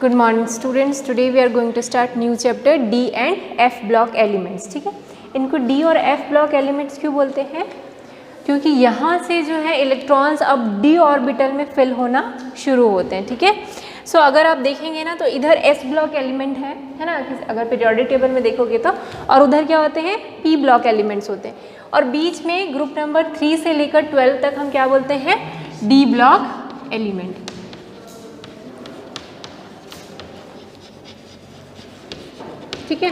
Good morning students, today we are going to start new chapter D and F block elements. ठीक है, इनको D और F block elements क्यों बोलते हैं? क्योंकि यहाँ से जो है इलेक्ट्रॉन्स अब डी ऑर्बिटल में फिल होना शुरू होते हैं। ठीक है, सो अगर आप देखेंगे ना तो इधर एस ब्लॉक एलिमेंट है ना, अगर पीरियोडिक टेबल में देखोगे तो, और उधर क्या होते हैं? पी ब्लॉक एलिमेंट्स होते हैं। और बीच में ग्रुप नंबर 3 से लेकर 12 तक हम क्या बोलते हैं? D block element. ठीक है,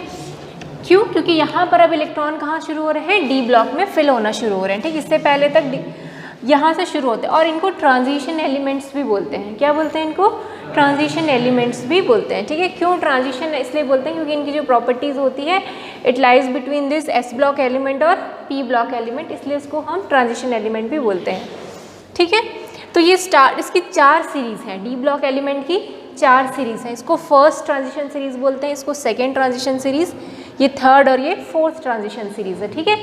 क्यों? क्योंकि यहाँ पर अब इलेक्ट्रॉन कहाँ शुरू हो रहे हैं? डी ब्लॉक में फिल होना शुरू हो रहे हैं। ठीक, इससे पहले तक यहाँ से शुरू होते हैं। और इनको ट्रांजिशन एलिमेंट्स भी बोलते हैं। क्या बोलते हैं इनको? ट्रांजिशन एलिमेंट्स भी बोलते हैं। ठीक है, क्यों ट्रांजिशन इसलिए बोलते हैं? क्योंकि इनकी जो प्रॉपर्टीज़ होती है it lies between this S block element और पी ब्लॉक एलिमेंट, इसलिए इसको हम ट्रांजिशन एलिमेंट भी बोलते हैं। ठीक है, तो ये इसकी 4 सीरीज़ हैं। डी ब्लॉक एलिमेंट की 4 सीरीज़ हैं। इसको फर्स्ट ट्रांजिशन सीरीज़ बोलते हैं, इसको सेकेंड ट्रांजिशन सीरीज़, ये थर्ड और ये फोर्थ ट्रांजिशन सीरीज़ है। ठीक है,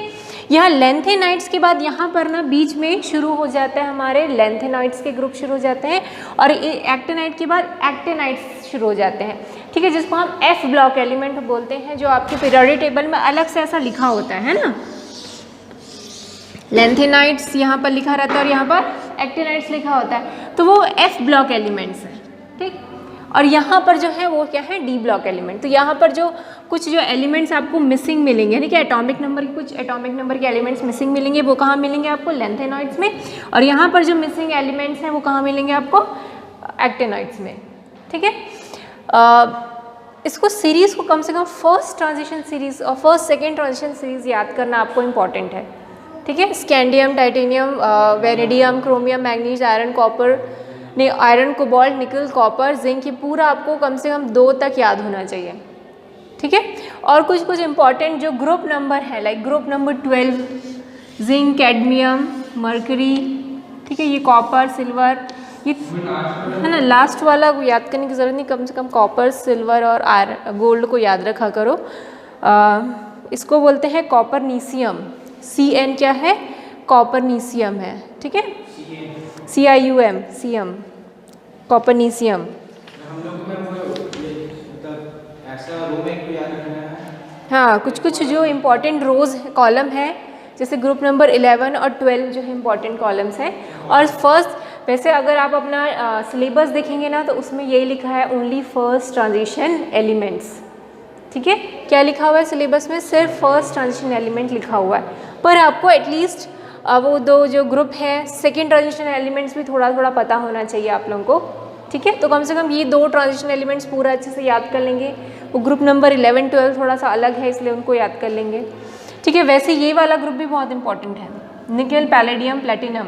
यहाँ लेंथेनाइड्स के बाद यहाँ पर ना बीच में शुरू हो जाता है हमारे लेंथेनाइड्स के ग्रुप शुरू हो जाते हैं, और एक्टिनाइड के बाद एक्टिनाइड्स शुरू हो जाते हैं। ठीक है, जिसको हम एफ ब्लॉक एलिमेंट बोलते हैं, जो आपके पीरियोडिक टेबल में अलग से ऐसा लिखा होता है ना। लेंथेनाइड्स यहाँ पर लिखा रहता है और यहाँ पर एक्टिनाइड्स लिखा होता है, तो वो एफ ब्लॉक एलिमेंट्स हैं। ठीक, और यहाँ पर जो है वो क्या है? D block element. तो यहाँ पर जो कुछ जो एलिमेंट्स आपको मिसिंग मिलेंगे, यानी कि एटॉमिक नंबर की कुछ एटॉमिक नंबर के एलिमेंट्स मिसिंग मिलेंगे, वो कहाँ मिलेंगे आपको? लेंथेनाइड्स में। और यहाँ पर जो मिसिंग एलिमेंट्स हैं वो कहाँ मिलेंगे आपको? एक्टिनाइड्स में। ठीक है, इसको सीरीज़ को कम से कम फर्स्ट ट्रांजिशन सीरीज़ और फर्स्ट सेकेंड ट्रांजिशन सीरीज़ याद करना आपको इम्पॉर्टेंट है। ठीक है, scandium, titanium, vanadium, chromium, manganese, iron, copper, iron, cobalt, निकल, कॉपर, जिंक, ये पूरा आपको कम से कम 2 तक याद होना चाहिए। ठीक है, और कुछ कुछ इंपॉर्टेंट जो ग्रुप नंबर है, like group number 12 zinc, cadmium, mercury. ठीक है, ये कॉपर, सिल्वर, ये है ना। लास्ट वाला को याद करने की ज़रूरत नहीं, कम से कम कॉपर, सिल्वर और आयरन, गोल्ड को याद रखा करो। इसको बोलते हैं कॉपरनीसियम। CN क्या है? कॉपरनीसियम है। ठीक है, CIUM, सीएम, कॉपरनीसियम। हाँ, कुछ कुछ जो इम्पोर्टेंट रोज कॉलम है, जैसे ग्रुप नंबर 11 और 12 जो है इम्पोर्टेंट कॉलम्स हैं। और फर्स्ट, वैसे अगर आप अपना सिलेबस देखेंगे ना तो उसमें यही लिखा है ओनली फर्स्ट ट्रांजिशन एलिमेंट्स। ठीक है, क्या लिखा हुआ है सिलेबस में? सिर्फ फर्स्ट ट्रांजिशन एलिमेंट लिखा हुआ है, पर आपको एटलीस्ट वो 2 जो ग्रुप है सेकेंड ट्रांजिशन एलिमेंट्स भी थोड़ा थोड़ा पता होना चाहिए आप लोगों को। ठीक है, तो कम से कम ये 2 ट्रांजिशन एलिमेंट्स पूरा अच्छे से याद कर लेंगे। वो ग्रुप नंबर 11, 12 थोड़ा सा अलग है, इसलिए उनको याद कर लेंगे। ठीक है, वैसे ये वाला ग्रुप भी बहुत इंपॉर्टेंट है, निकल, पैलेडियम, प्लेटिनम।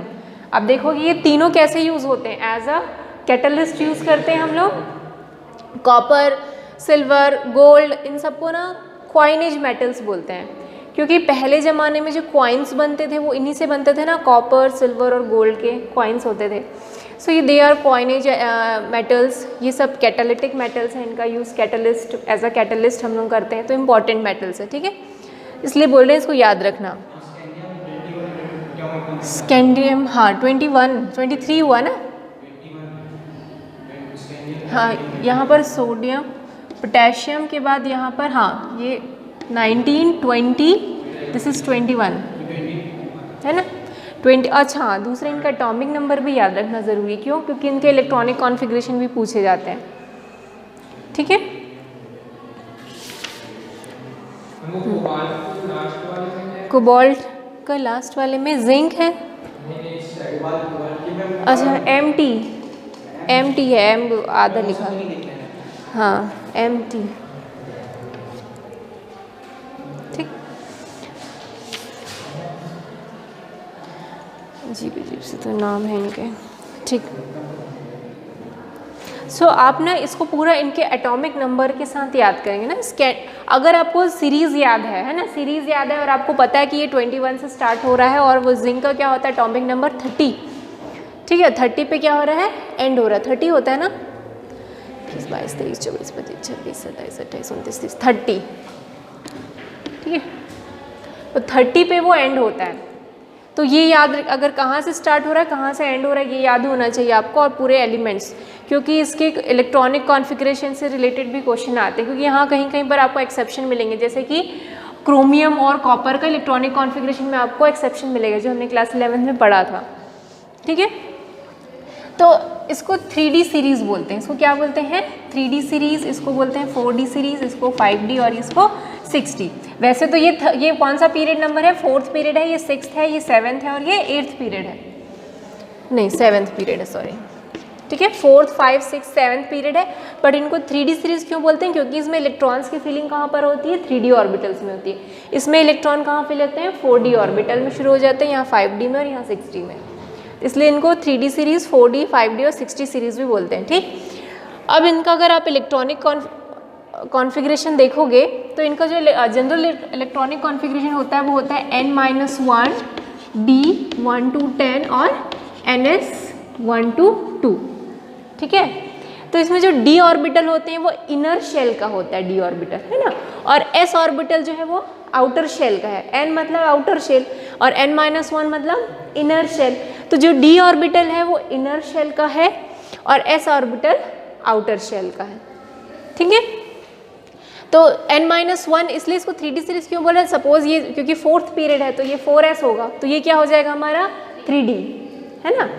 अब देखोगे ये तीनों कैसे यूज़ होते हैं? एज अ कैटलिस्ट यूज़ करते हैं हम लोग। कॉपर, सिल्वर, गोल्ड, इन सबको ना क्वाइनेज मेटल्स बोलते हैं, क्योंकि पहले ज़माने में जो क्वाइंस बनते थे वो इन्हीं से बनते थे ना, कॉपर, सिल्वर और गोल्ड के क्वाइंस होते थे। सो ये दे आर क्वाइनेज मेटल्स। ये सब कैटालिटिक मेटल्स हैं, इनका use catalyst, as a catalyst हम लोग करते हैं, तो इम्पॉर्टेंट मेटल्स है। ठीक है, इसलिए बोल रहे हैं इसको याद रखना। स्कैंडियम, हाँ 23 हुआ ना। हाँ, यहाँ पर सोडियम, पोटेशियम के बाद यहाँ पर, हाँ ये 19, 20, दिस इज़ 21 है ना, 20। अच्छा हाँ, दूसरे इनका एटॉमिक नंबर भी याद रखना ज़रूरी। क्यों? क्योंकि इनके इलेक्ट्रॉनिक कॉन्फ़िगरेशन भी पूछे जाते हैं। ठीक है, कोबाल्ट का लास्ट वाले में जिंक है। अच्छा, MT है, M आधा लिखा, हाँ MT। ठीक, जीप से तो नाम है इनके। ठीक, सो आप ना इसको पूरा इनके एटॉमिक नंबर के साथ याद करेंगे ना। अगर आपको सीरीज़ याद है ना, सीरीज़ याद है और आपको पता है कि ये 21 से स्टार्ट हो रहा है, और वो जिंक का क्या होता है? Atomic number 30। ठीक है, 30 पे क्या हो रहा है? एंड हो रहा है। 30 होता है ना, 22, 23, 24, 25, 26, 27, 28, 29, 30, 30। ठीक है, तो 30 पे वो एंड होता है। तो ये याद, अगर कहाँ से स्टार्ट हो रहा है कहाँ से एंड हो रहा है ये याद होना चाहिए आपको, और पूरे एलिमेंट्स, क्योंकि इसके इलेक्ट्रॉनिक कॉन्फ़िगरेशन से रिलेटेड भी क्वेश्चन आते हैं, क्योंकि यहाँ कहीं कहीं पर आपको एक्सेप्शन मिलेंगे, जैसे कि क्रोमियम और कॉपर का इलेक्ट्रॉनिक कॉन्फ़िगरेशन में आपको एक्सेप्शन मिलेगा, जो हमने क्लास 11 में पढ़ा था। ठीक है, तो इसको 3D सीरीज़ बोलते हैं। इसको क्या बोलते हैं? 3D सीरीज़, इसको बोलते हैं 4D सीरीज़, इसको 5D और इसको 6D। वैसे तो ये कौन सा पीरियड नंबर है? 4th पीरियड है, ये 6th है, ये 7th है और ये 8th पीरियड है, नहीं 7th पीरियड है, सॉरी। ठीक है, 4th 5 6 7th पीरियड है, बट इनको 3D सीरीज़ क्यों बोलते हैं? क्योंकि इसमें इलेक्ट्रॉन्स की फिलिंग कहाँ पर होती है? 3D ऑर्बिटल्स में होती है। इसमें इलेक्ट्रॉन कहाँ फिल होते हैं? 4D ऑर्बिटल में शुरू हो जाते हैं, यहाँ 5D में और यहाँ 6D में, इसलिए इनको 3D सीरीज़, 4D, 5D और 6D सीरीज़ भी बोलते हैं। ठीक, अब इनका अगर आप इलेक्ट्रॉनिक कॉन्फ़िगरेशन देखोगे तो इनका जो जनरल इलेक्ट्रॉनिक कॉन्फ़िगरेशन होता है वो होता है n-1, d 1 to 10 और ns 1 to 2। ठीक है, तो इसमें जो d ऑर्बिटल होते हैं वो इनर शेल का होता है, d ऑर्बिटल है ना, और s ऑर्बिटल जो है वो आउटर शेल का है। n मतलब आउटर शेल और n-1 मतलब इनर शेल। तो जो d ऑर्बिटल है वो इनर शेल का है और s ऑर्बिटल आउटर शेल का है। ठीक है, तो n-1 इसलिए इसको 3D सीरीज क्यों बोला? सपोज ये क्योंकि 4th पीरियड है तो ये 4s होगा, तो ये क्या हो जाएगा हमारा? 3D है ना,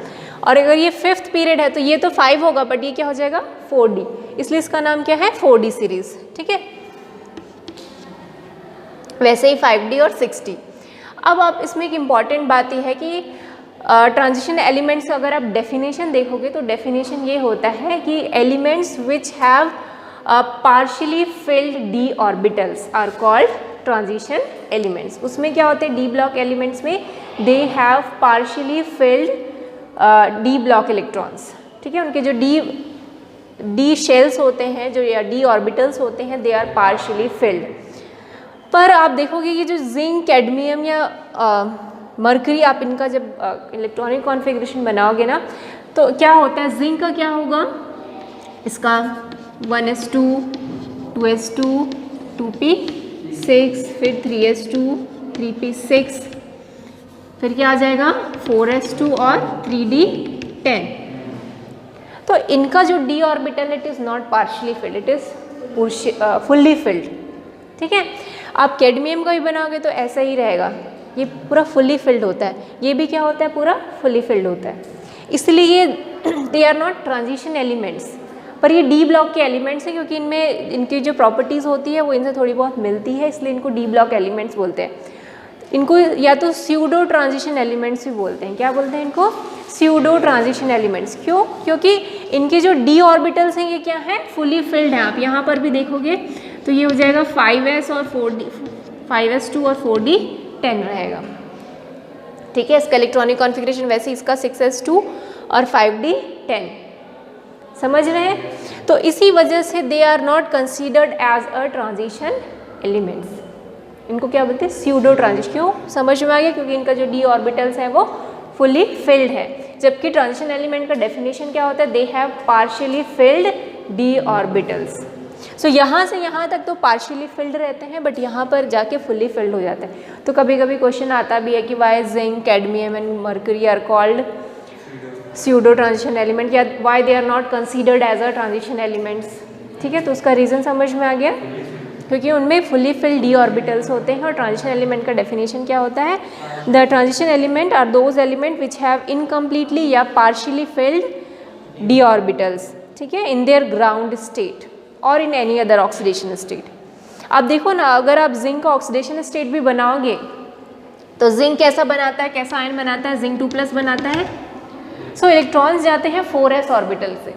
और अगर ये 5th पीरियड है तो ये तो 5 होगा, बट ये क्या हो जाएगा? 4D, इसलिए इसका नाम क्या है? 4D series. ठीक है, वैसे ही 5D और 6D। अब आप इसमें एक इम्पॉर्टेंट बात यह है कि ट्रांजिशन एलिमेंट्स का अगर आप डेफिनेशन देखोगे तो डेफिनेशन ये होता है कि elements which have partially filled d orbitals are called transition elements. उसमें क्या होते हैं? d ब्लॉक एलिमेंट्स में they have partially filled d block electrons. ठीक है, उनके जो d शेल्स होते हैं, जो या d ऑर्बिटल्स होते हैं, दे आर पार्शियली फिल्ड। पर आप देखोगे ये जो जिंक, कैडमियम या मरकरी, आप इनका जब इलेक्ट्रॉनिक कॉन्फ़िगरेशन बनाओगे ना तो क्या होता है? जिंक का क्या होगा? इसका 1s2, 2s2, 2p6, फिर 3s2, 3p6, फिर क्या आ जाएगा? 4s2 और 3d10। तो इनका जो d orbital it is not partially field, it is fully filled. ठीक है, आप कैडमियम का भी बनाओगे तो ऐसा ही रहेगा, ये पूरा फुल्ली फिल्ड होता है, ये भी क्या होता है? पूरा फुल्ली फिल्ड होता है। इसलिए they are not transition elements, पर ये डी ब्लॉक के एलिमेंट्स हैं, क्योंकि इनमें इनकी जो प्रॉपर्टीज़ होती है वो इनसे थोड़ी बहुत मिलती है, इसलिए इनको डी ब्लॉक एलिमेंट्स बोलते हैं। इनको या तो स्यूडो ट्रांजिशन एलिमेंट्स भी बोलते हैं। क्या बोलते हैं इनको? Pseudo transition elements. क्यों? क्योंकि इनके जो डी ऑर्बिटल्स हैं ये क्या है? फुली फिल्ड हैं। आप यहाँ पर भी देखोगे तो ये हो जाएगा 5s और 4d, 5s2 और 4d10 रहेगा। ठीक है, इसका इलेक्ट्रॉनिक कॉन्फ़िगरेशन वैसे इसका 6s2 और 5d10, समझ रहे हैं? तो इसी वजह से they are not considered as a transition elements. इनको क्या बोलते हैं? Pseudo transition. क्यों? समझ में आ गया? क्योंकि इनका जो डी ऑर्बिटल्स है वो फुली फिल्ड है, जबकि ट्रांजिशन एलिमेंट का डेफिनेशन क्या होता है? They have partially filled D orbitals. So यहाँ से यहाँ तक तो पार्शियली फिल्ड रहते हैं, बट यहाँ पर जाके फुली फिल्ड हो जाते हैं। तो कभी कभी क्वेश्चन आता भी है कि why zinc, cadmium and mercury are called pseudo transition element, या why they are not considered as a transition elements. ठीक है, तो उसका रीज़न समझ में आ गया, क्योंकि उनमें फुली फिल्ड डी ऑर्बिटल्स होते हैं। और ट्रांजिशन एलिमेंट का डेफिनेशन क्या होता है? The transition element are those element which have incompletely या पार्शियली फिल्ड डी ऑर्बिटल्स, ठीक है, इन देयर ग्राउंड स्टेट और in any other oxidation state. आप देखो ना, अगर आप जिंक का ऑक्सीडेशन स्टेट भी बनाओगे तो जिंक कैसा बनाता है, कैसा आयन बनाता है? जिंक 2+ बनाता है। सो इलेक्ट्रॉन्स जाते हैं 4s ऑर्बिटल से,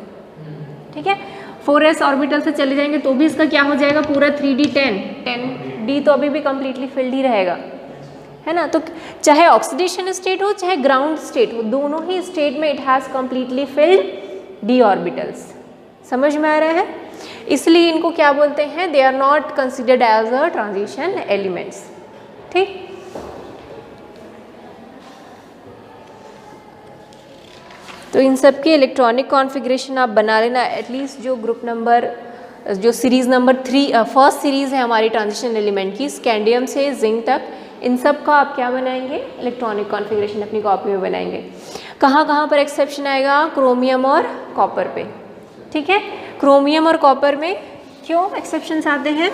ठीक है, 4s ऑर्बिटल से चले जाएंगे तो भी इसका क्या हो जाएगा? पूरा 3d10, 10d तो अभी भी कम्प्लीटली फिल्ड ही रहेगा, है ना। तो चाहे ऑक्सीडेशन स्टेट हो चाहे ग्राउंड स्टेट हो, दोनों ही स्टेट में it has completely field D orbitals. समझ में आ रहा है? इसलिए इनको क्या बोलते हैं? They are not considered as a transition elements. ठीक, तो इन सब के इलेक्ट्रॉनिक कॉन्फ़िगरेशन आप बना लेना एटलीस्ट। जो ग्रुप नंबर, जो सीरीज़ नंबर 3 फर्स्ट सीरीज़ है हमारी ट्रांजिशन एलिमेंट की, स्कैंडियम से जिंक तक, इन सब का आप क्या बनाएंगे, इलेक्ट्रॉनिक कॉन्फ़िगरेशन अपनी कॉपी में बनाएंगे। कहाँ कहाँ पर एक्सेप्शन आएगा, क्रोमियम और कॉपर पे, ठीक है। क्रोमियम और कॉपर में क्यों एक्सेप्शंस आते हैं,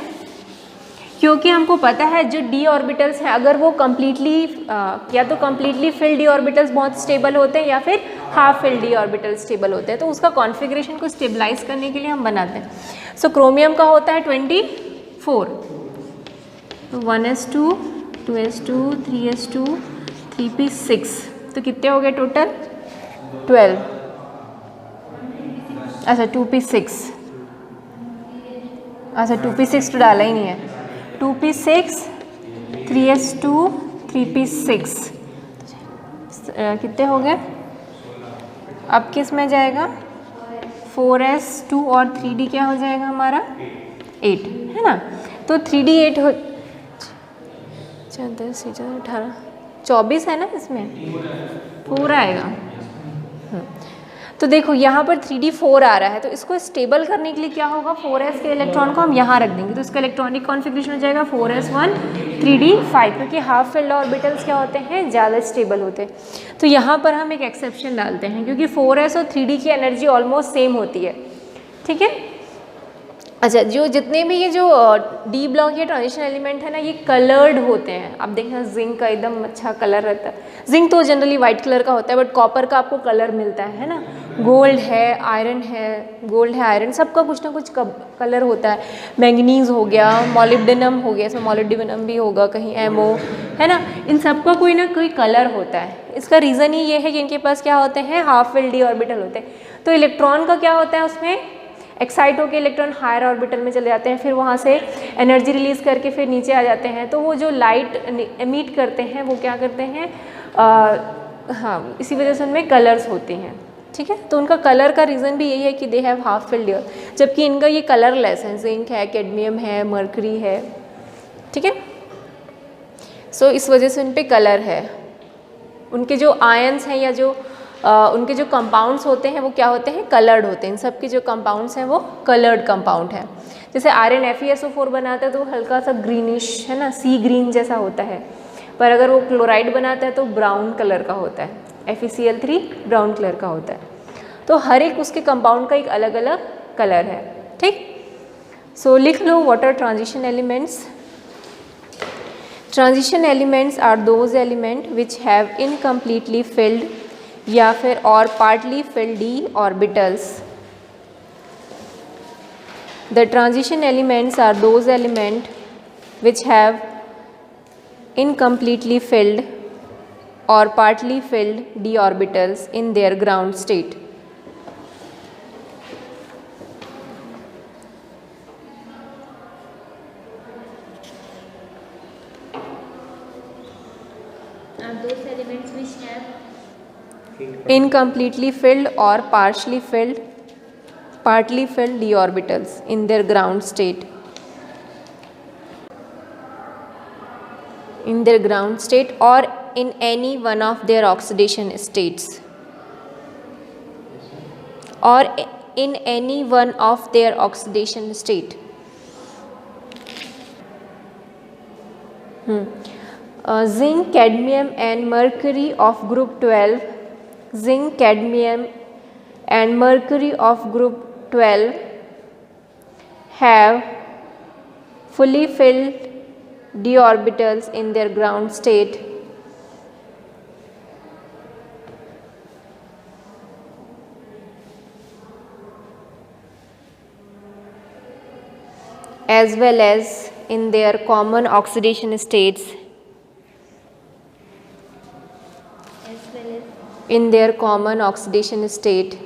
क्योंकि हमको पता है जो डी ऑर्बिटल्स हैं अगर वो कम्प्लीटली या तो कम्प्लीटली फिल्ड डी ऑर्बिटल्स बहुत स्टेबल होते हैं या फिर half filled D orbitals stable होते हैं, तो उसका कॉन्फ़िगरेशन को स्टेबलाइज करने के लिए हम बनाते हैं। सो क्रोमियम का होता है 24, तो 1s2 2s2 3s2 3p6, तो कितने हो गए टोटल 12, अच्छा 2p6, अच्छा 2p6 तो डाला ही नहीं है, 2p6 3s2 3p6 कितने हो गए, अब किस में जाएगा 4s2 और 3d क्या हो जाएगा हमारा 8, है ना। तो 3d 8 हो 10 18 24 है ना, इसमें पूरा आएगा। तो देखो यहाँ पर 3d 4 आ रहा है, तो इसको स्टेबल करने के लिए क्या होगा, 4s के इलेक्ट्रॉन को हम यहाँ रख देंगे, तो इसका इलेक्ट्रॉनिक कॉन्फ़िगरेशन हो जाएगा 4s1 3d 5, क्योंकि हाफ फिल्ड ऑर्बिटल्स क्या होते हैं, ज़्यादा स्टेबल होते हैं। तो यहाँ पर हम एक एक्सेप्शन डालते हैं, क्योंकि 4s और 3d की एनर्जी ऑलमोस्ट सेम होती है, ठीक है। अच्छा, जो जितने भी ये जो डी ब्लॉक या ट्रांजिशन एलिमेंट है ना, ये कलर्ड होते हैं। आप देखना जिंक का एकदम अच्छा कलर रहता है, जिंक तो जनरली वाइट कलर का होता है, बट कॉपर का आपको कलर मिलता है ना, गोल्ड है, आयरन है, गोल्ड है, आयरन, सबका कुछ ना कुछ कलर होता है। मैंगनीज हो गया, मॉलिब्डेनम हो गया, इसमें मॉलिब्डेनम भी होगा कहीं, एमओ है ना, इन सबका कोई ना कोई कलर होता है। इसका रीज़न ही ये है कि इनके पास क्या होते हैं, हाफ फिल्ड डी ऑर्बिटल होते हैं। तो इलेक्ट्रॉन का क्या होता है, उसमें एक्साइट होकर इलेक्ट्रॉन हायर ऑर्बिटल में चले जाते हैं, फिर वहाँ से एनर्जी रिलीज़ करके फिर नीचे आ जाते हैं। तो वो जो लाइट एमिट करते हैं वो क्या करते हैं, हाँ, इसी वजह से उनमें कलर्स होते हैं, ठीक है। तो उनका कलर का रीज़न भी यही है कि दे हैव हाफ फिल्ड, जबकि इनका ये कलरलेस है, जिंक है, कैडमियम है, मर्करी है, ठीक है। सो इस वजह से उन पे कलर है। उनके जो आयंस हैं या जो उनके जो कंपाउंड्स होते हैं वो क्या होते हैं, कलर्ड होते हैं। इन सब के जो कंपाउंड्स हैं वो कलर्ड कंपाउंड है। जैसे आयरन FeSO4 बनाता है तो हल्का सा ग्रीनिश है ना, सी ग्रीन जैसा होता है, पर अगर वो क्लोराइड बनाता है तो ब्राउन कलर का होता है, FeCl3 ब्राउन कलर का होता है। तो हर एक उसके कंपाउंड का एक अलग अलग कलर है, ठीक। सो लिख लो, what are transition elements. Transition elements are those element which have incompletely filled या फिर और partly filled D orbitals. The transition elements are those elements which have incompletely filled or partly filled d orbitals in their ground state. Are those elements which have incompletely filled or partly filled d orbitals in their ground state. In their ground state or in any one of their oxidation states. Or in any one of their oxidation state. Zinc, cadmium and mercury of group 12. Zinc, cadmium and mercury of group 12 have fully filled d orbitals in their ground state. As well as in their common oxidation states. In their common oxidation state.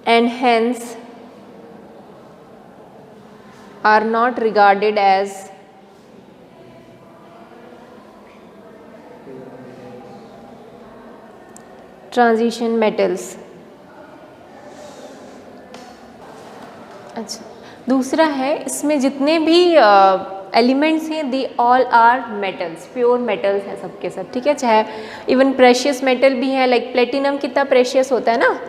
And hence are not regarded as transition metals. अच्छा, दूसरा है इसमें जितने भी elements हैं they all are metals, pure metals हैं सबके सब, ठीक है। चाहे इवन प्रेशियस मेटल भी हैं, लाइक प्लेटिनम कितना प्रेशियस होता है ना,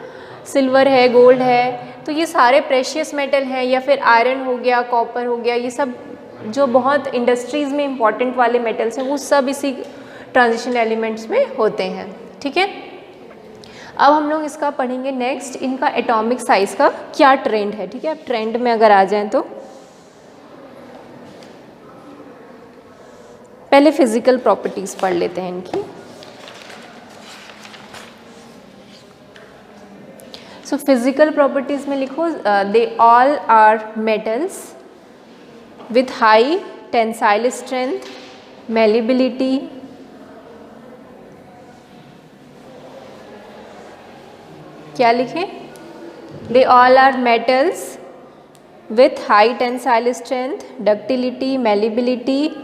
सिल्वर है, गोल्ड है, तो ये सारे प्रेशियस मेटल हैं। या फिर आयरन हो गया, कॉपर हो गया, ये सब जो बहुत इंडस्ट्रीज़ में इंपॉर्टेंट वाले मेटल्स हैं वो सब इसी ट्रांजिशन एलिमेंट्स में होते हैं, ठीक है। अब हम लोग इसका पढ़ेंगे नेक्स्ट, इनका एटॉमिक साइज़ का क्या ट्रेंड है, ठीक है। अब ट्रेंड में अगर आ जाएं तो पहले फिजिकल प्रॉपर्टीज़ पढ़ लेते हैं इनकी। सो फिजिकल प्रॉपर्टीज़ में लिखो they all are metals with high tensile strength, malleability, क्या लिखें, they all are metals with high tensile strength, ductility, malleability,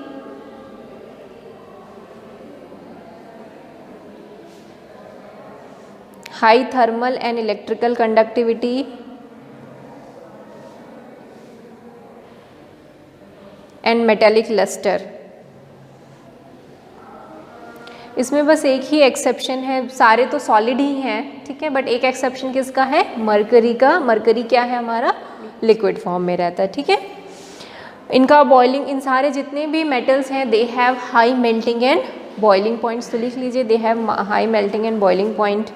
high thermal and electrical conductivity, and metallic lustre. इसमें बस एक ही एक्सेप्शन है, सारे तो सॉलिड ही हैं, ठीक है, बट एक एक्सेप्शन किसका है, मरकरी का। मरकरी क्या है हमारा, लिक्विड फॉर्म में रहता है, ठीक है। इनका बॉइलिंग, इन सारे जितने भी मेटल्स हैं they have high melting and boiling points, तो लिख लीजिए they have high melting and boiling point.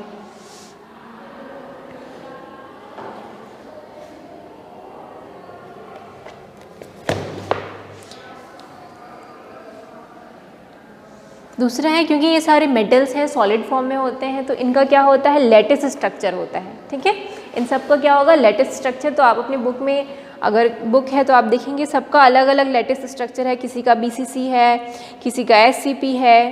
दूसरा है, क्योंकि ये सारे मेटल्स हैं सॉलिड फॉर्म में होते हैं, तो इनका क्या होता है, लेटिस स्ट्रक्चर होता है, ठीक है। इन सबका क्या होगा, लेटिस स्ट्रक्चर। तो आप अपनी बुक में, अगर बुक है तो आप देखेंगे सबका अलग अलग लेटिस स्ट्रक्चर है। किसी का BCC है, किसी का SCP है,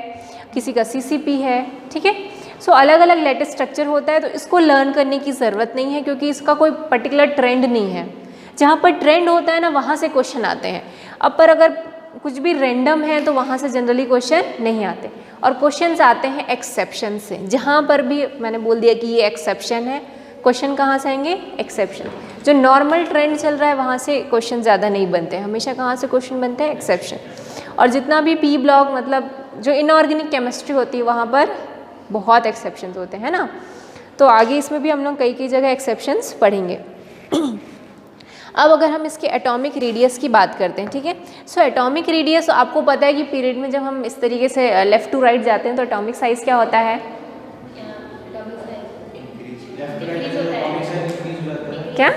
किसी का CCP है, ठीक है। सो अलग अलग लेटिस स्ट्रक्चर होता है, तो इसको लर्न करने की ज़रूरत नहीं है, क्योंकि इसका कोई पर्टिकुलर ट्रेंड नहीं है। जहाँ पर ट्रेंड होता है ना, वहाँ से क्वेश्चन आते हैं। अब पर अगर कुछ भी रैंडम है तो वहाँ से जनरली क्वेश्चन नहीं आते, और क्वेश्चंस आते हैं एक्सेप्शन से। जहाँ पर भी मैंने बोल दिया कि ये एक्सेप्शन है, क्वेश्चन कहाँ से आएंगे, एक्सेप्शन। जो नॉर्मल ट्रेंड चल रहा है वहाँ से क्वेश्चन ज़्यादा नहीं बनते, हमेशा कहाँ से क्वेश्चन बनते हैं, एक्सेप्शन। और जितना भी P ब्लॉक, मतलब जो इनऑर्गेनिक केमिस्ट्री होती है, वहाँ पर बहुत एक्सेप्शंस होते हैं ना। तो आगे इसमें भी हम लोग कई जगह एक्सेप्शंस पढ़ेंगे। अब अगर हम इसके एटॉमिक रेडियस की बात करते हैं, ठीक है। सो एटॉमिक रेडियस, आपको पता है कि पीरियड में जब हम इस तरीके से लेफ़्ट टू राइट जाते हैं तो एटॉमिक साइज़ क्या होता है, क्या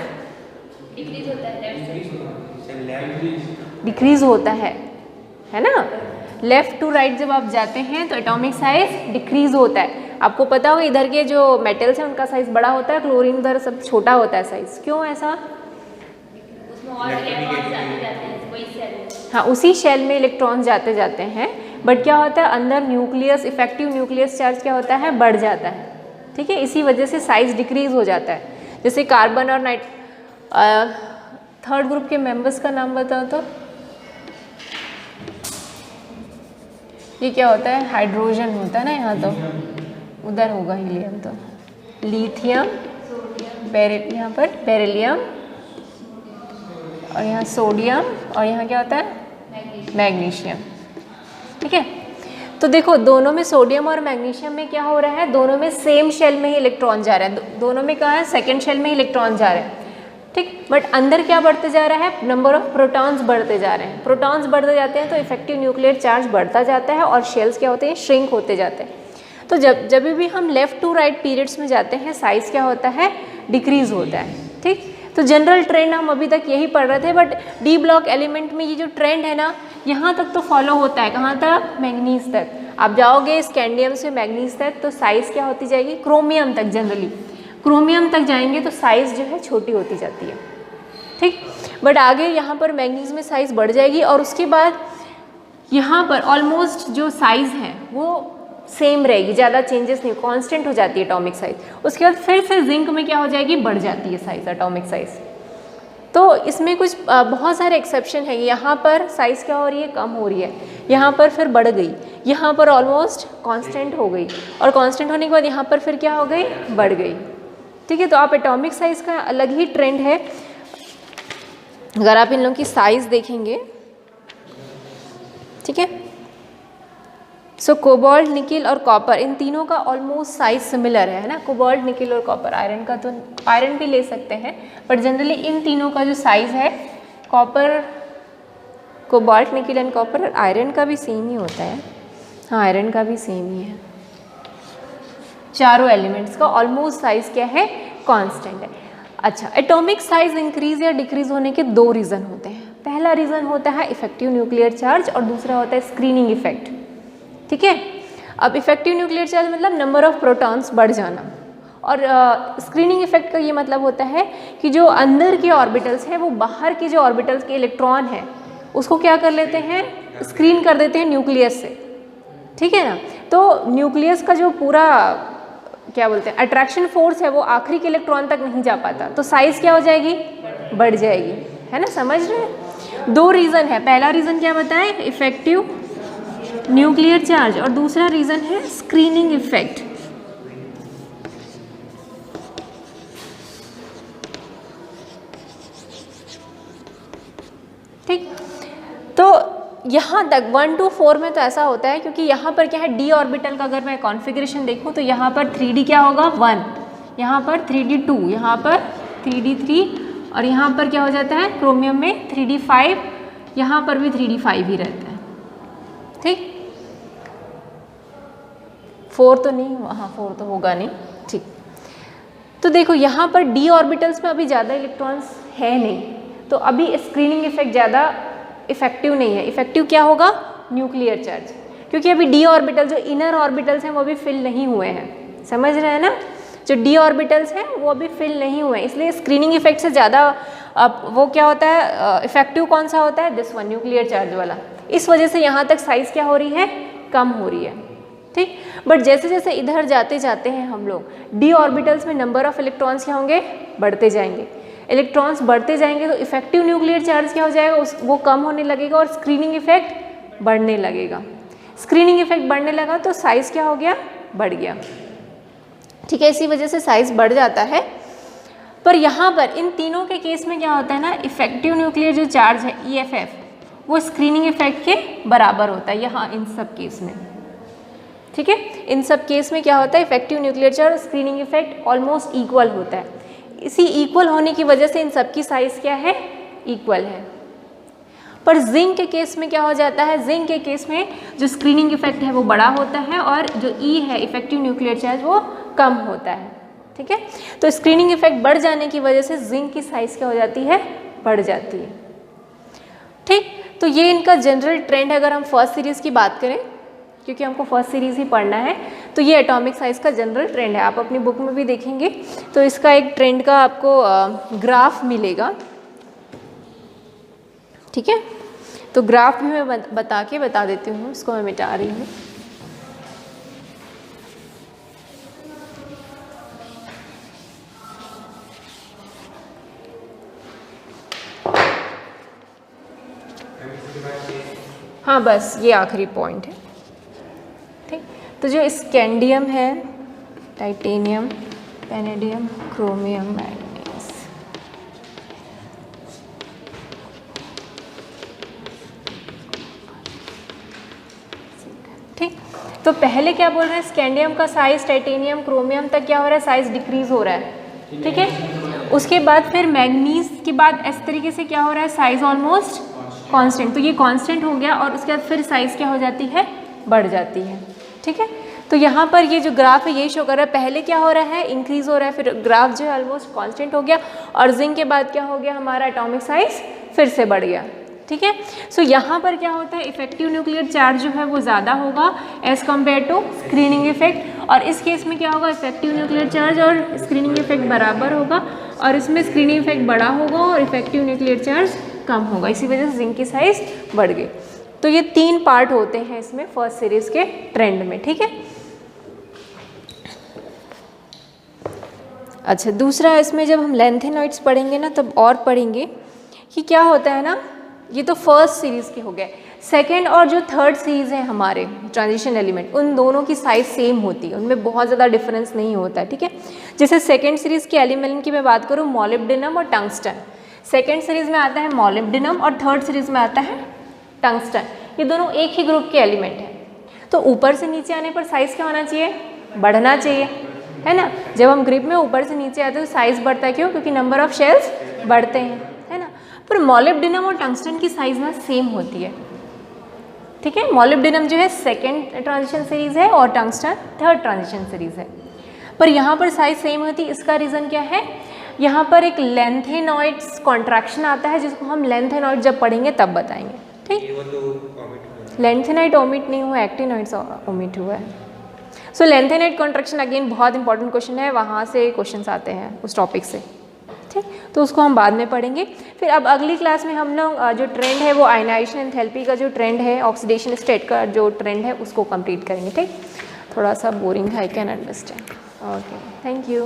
डिक्रीज होता है ना। लेफ़्ट टू राइट जब आप जाते हैं तो एटॉमिक साइज़ डिक्रीज होता है। आपको पता होगा इधर के जो मेटल्स हैं उनका साइज़ बड़ा होता है, क्लोरीन उधर सब छोटा होता है साइज़। क्यों ऐसा, हाँ, उसी शेल में इलेक्ट्रॉन जाते जाते हैं, बट क्या होता है अंदर न्यूक्लियस, इफेक्टिव न्यूक्लियस चार्ज क्या होता है, बढ़ जाता है, ठीक है। इसी वजह से साइज डिक्रीज हो जाता है। जैसे कार्बन और थर्ड ग्रुप के मेंबर्स का नाम बताओ तो, ये क्या होता है, हाइड्रोजन होता है ना, यहाँ तो उधर होगा हीलियम, तो लिथियम, यहाँ पर बेरिलियम, और यहाँ सोडियम, और यहाँ क्या होता है, मैग्नीशियम, ठीक है। तो देखो दोनों में, सोडियम और मैग्नीशियम में क्या हो रहा है, दोनों में सेम शेल में ही इलेक्ट्रॉन जा रहा है, दोनों में कहाँ है, सेकंड शेल में ही इलेक्ट्रॉन जा रहे हैं, ठीक। बट अंदर क्या बढ़ते जा रहा है, नंबर ऑफ प्रोटॉन्स बढ़ते जा रहे हैं। प्रोटॉन्स बढ़ते जाते हैं तो इफेक्टिव न्यूक्लियर चार्ज बढ़ता जाता है, और शेल्स क्या होते हैं, श्रिंक होते जाते हैं। तो जब भी हम लेफ़्ट टू राइट पीरियड्स में जाते हैं, साइज़ क्या होता है, डिक्रीज़ होता है, ठीक। तो जनरल ट्रेंड हम अभी तक यही पढ़ रहे थे, बट डी ब्लॉक एलिमेंट में ये जो ट्रेंड है ना, यहाँ तक तो फॉलो होता है। कहाँ तक, मैग्नीज तक। आप जाओगे स्कैंडियम से मैग्नीज तक तो साइज़ क्या होती जाएगी, क्रोमियम तक, जनरली क्रोमियम तक जाएंगे तो साइज़ जो है छोटी होती जाती है, ठीक। बट आगे यहाँ पर मैग्नीज में साइज़ बढ़ जाएगी, और उसके बाद यहाँ पर ऑलमोस्ट जो साइज़ है वो सेम रहेगी, ज़्यादा चेंजेस नहीं, कांस्टेंट हो जाती है एटॉमिक साइज। उसके बाद फिर से जिंक में क्या हो जाएगी, बढ़ जाती है साइज़, एटॉमिक साइज़। तो इसमें कुछ बहुत सारे एक्सेप्शन है। यहाँ पर साइज़ क्या हो रही है, कम हो रही है, यहाँ पर फिर बढ़ गई, यहाँ पर ऑलमोस्ट कांस्टेंट हो गई, और कांस्टेंट होने के बाद यहाँ पर फिर क्या हो गई, बढ़ गई, ठीक है। तो आप एटॉमिक साइज़ का अलग ही ट्रेंड है। अगर आप इन लोगों की साइज़ देखेंगे ठीक है। सो कोबाल्ट, निकिल और कॉपर, इन तीनों का ऑलमोस्ट साइज सिमिलर है ना। कोबाल्ट, निकिल और कॉपर, आयरन का तो आयरन भी ले सकते हैं, बट जनरली इन तीनों का जो साइज़ है, copper, cobalt, nickel and copper, iron का भी सेम ही होता है। हाँ, आयरन का भी सेम ही है। चारों एलिमेंट्स का ऑलमोस्ट साइज क्या है, कांस्टेंट है। अच्छा, एटॉमिक साइज इंक्रीज या डिक्रीज होने के दो रीज़न होते हैं। पहला रीज़न होता है इफेक्टिव न्यूक्लियर चार्ज और दूसरा होता है स्क्रीनिंग इफेक्ट। ठीक है। अब इफेक्टिव न्यूक्लियर चार्ज मतलब नंबर ऑफ प्रोटॉन्स बढ़ जाना, और स्क्रीनिंग इफेक्ट का ये मतलब होता है कि जो अंदर के ऑर्बिटल्स हैं वो बाहर के जो ऑर्बिटल्स के इलेक्ट्रॉन हैं उसको क्या कर लेते हैं, स्क्रीन कर देते हैं न्यूक्लियस से। ठीक है ना। तो न्यूक्लियस का जो पूरा क्या बोलते हैं अट्रैक्शन फोर्स है वो आखिरी के इलेक्ट्रॉन तक नहीं जा पाता, तो साइज क्या हो जाएगी, बढ़ जाएगी, है ना। समझ रहे हैं। दो रीज़न है, पहला रीज़न क्या बताएं, इफेक्टिव न्यूक्लियर चार्ज, और दूसरा रीज़न है स्क्रीनिंग इफेक्ट। ठीक। तो यहाँ तक 1 to 4 में तो ऐसा होता है, क्योंकि यहाँ पर क्या है, डी ऑर्बिटल का अगर मैं कॉन्फ़िगरेशन देखूँ तो यहाँ पर 3D क्या होगा 1, यहाँ पर 3D 2, यहाँ पर 3D 3, और यहाँ पर क्या हो जाता है क्रोमियम में 3D 5, यहाँ पर भी 3D 5 ही रहता है। ठीक। 4 तो नहीं, हाँ 4 तो होगा नहीं। ठीक। तो देखो यहाँ पर डी ऑर्बिटल्स में अभी ज़्यादा इलेक्ट्रॉन्स है नहीं, तो अभी स्क्रीनिंग इफेक्ट ज़्यादा इफेक्टिव नहीं है। इफेक्टिव क्या होगा, न्यूक्लियर चार्ज, क्योंकि अभी डी ऑर्बिटल जो इनर ऑर्बिटल्स हैं वो अभी फिल नहीं हुए हैं। समझ रहे हैं ना। जो डी ऑर्बिटल्स हैं वो अभी फिल नहीं हुए हैं, इसलिए स्क्रीनिंग इफेक्ट से ज़्यादा वो क्या होता है, इफेक्टिव कौन सा होता है, दिस वन, न्यूक्लियर चार्ज वाला। इस वजह से यहाँ तक साइज़ क्या हो रही है, कम हो रही है। ठीक। बट जैसे जैसे इधर जाते जाते हैं हम लोग, डी ऑर्बिटल्स में नंबर ऑफ इलेक्ट्रॉन्स क्या होंगे, बढ़ते जाएंगे। इलेक्ट्रॉन्स बढ़ते जाएंगे तो इफेक्टिव न्यूक्लियर चार्ज क्या हो जाएगा, वो कम होने लगेगा और स्क्रीनिंग इफेक्ट बढ़ने लगेगा। स्क्रीनिंग इफेक्ट बढ़ने लगा तो साइज़ क्या हो गया, बढ़ गया। ठीक है। इसी वजह से साइज़ बढ़ जाता है। पर यहाँ पर इन तीनों के केस में क्या होता है ना, इफेक्टिव न्यूक्लियर जो चार्ज है EFF, वो स्क्रीनिंग इफेक्ट के बराबर होता है यहाँ इन सब केस में। ठीक है। इन सब केस में क्या होता है, effective nuclear charge screening effect almost equal होता है। इसी इक्वल होने की वजह से इन सब की साइज क्या है, इक्वल है। पर जिंक के केस में क्या हो जाता है, जिंक के केस में जो स्क्रीनिंग इफेक्ट है वो बड़ा होता है और जो E है इफेक्टिव न्यूक्लियर चार्ज वो कम होता है। ठीक है। तो स्क्रीनिंग इफेक्ट बढ़ जाने की वजह से जिंक की साइज क्या हो जाती है, बढ़ जाती है। ठीक। तो ये इनका जनरल ट्रेंड है। अगर हम फर्स्ट सीरीज़ की बात करें, क्योंकि हमको फर्स्ट सीरीज़ ही पढ़ना है, तो ये एटॉमिक साइज़ का जनरल ट्रेंड है। आप अपनी बुक में भी देखेंगे तो इसका एक ट्रेंड का आपको ग्राफ मिलेगा। ठीक है। तो ग्राफ भी मैं बता देती हूँ, इसको मैं मिटा रही हूँ। हाँ, बस ये आखिरी पॉइंट है। ठीक। तो जो स्कैंडियम है, टाइटेनियम, पैनेडियम, क्रोमियम, मैग्नीज, ठीक। तो पहले क्या बोल रहे हैं, स्कैंडियम का साइज टाइटेनियम, क्रोमियम तक क्या हो रहा है, साइज डिक्रीज हो रहा है। ठीक है। उसके बाद फिर मैग्नीज के बाद इस तरीके से क्या हो रहा है, साइज ऑलमोस्ट कांस्टेंट। तो ये कांस्टेंट हो गया और उसके बाद फिर साइज क्या हो जाती है, बढ़ जाती है। ठीक है। तो यहाँ पर ये जो ग्राफ है ये शो कर रहा है, पहले क्या हो रहा है, इंक्रीज हो रहा है, फिर ग्राफ जो है ऑलमोस्ट कांस्टेंट हो गया, और जिंक के बाद क्या हो गया, हमारा एटॉमिक साइज फिर से बढ़ गया। ठीक है। सो यहाँ पर क्या होता है, इफेक्टिव न्यूक्लियर चार्ज जो है वो ज़्यादा होगा as compare to screening effect, और इस केस में क्या होगा, इफेक्टिव न्यूक्लियर चार्ज और स्क्रीनिंग इफेक्ट बराबर होगा, और इसमें स्क्रीनिंग इफेक्ट बड़ा होगा और इफेक्टिव न्यूक्लियर चार्ज कम होगा। इसी वजह से जिंक की साइज बढ़ गई। तो ये 3 पार्ट होते हैं इसमें फर्स्ट सीरीज के ट्रेंड में। ठीक है। अच्छा, दूसरा इसमें जब हम लैंथेनॉइड्स पढ़ेंगे ना तब और पढ़ेंगे कि क्या होता है ना, ये तो फर्स्ट सीरीज़ के हो गए। सेकेंड और जो थर्ड सीरीज़ है हमारे ट्रांजिशन एलिमेंट, उन दोनों की साइज़ सेम होती है, उनमें बहुत ज़्यादा डिफरेंस नहीं होता है। ठीक है। जैसे सेकेंड सीरीज़ के एलिमेंट की मैं बात करूँ, मॉलिब्डेनम और टंगस्टन। सेकेंड सीरीज़ में आता है मॉलिब्डेनम और थर्ड सीरीज़ में आता है टंगस्टन। ये दोनों एक ही ग्रुप के एलिमेंट हैं। तो ऊपर से नीचे आने पर साइज़ क्या होना चाहिए, बढ़ना चाहिए, है ना। जब हम ग्रिप में ऊपर से नीचे आते हैं तो साइज़ बढ़ता है, क्यों, क्योंकि नंबर ऑफ शेल्स बढ़ते हैं, है ना। पर मॉलिब्डेनम और टंगस्टन की साइज़ ना सेम होती है, ठीक है। मॉलिब्डेनम जो है सेकेंड ट्रांजिशन सीरीज़ है और टंगस्टन थर्ड ट्रांजिशन सीरीज़ है, पर यहाँ पर साइज़ सेम होती है। इसका रीज़न क्या है, यहाँ पर एक लेंथेनॉइड्स कॉन्ट्रैक्शन आता है, जिसको हम लेंथेनॉइड जब पढ़ेंगे तब बताएंगे, ठीक। लेंथेनाइड ओमिट नहीं हुआ, एक्टिनॉइड्स ओमिट हुआ है। सो लेंथेनाइड कॉन्ट्रैक्शन अगेन बहुत इंपॉर्टेंट क्वेश्चन है, वहाँ से क्वेश्चंस आते हैं उस टॉपिक से, ठीक। तो उसको हम बाद में पढ़ेंगे। फिर अब अगली क्लास में हम लोग जो ट्रेंड है वो आयनाइजेशन एंथैल्पी का जो ट्रेंड है, ऑक्सीडेशन स्टेट का जो ट्रेंड है उसको कंप्लीट करेंगे, ठीक। थोड़ा सा बोरिंग है, I can understand. Okay, thank you.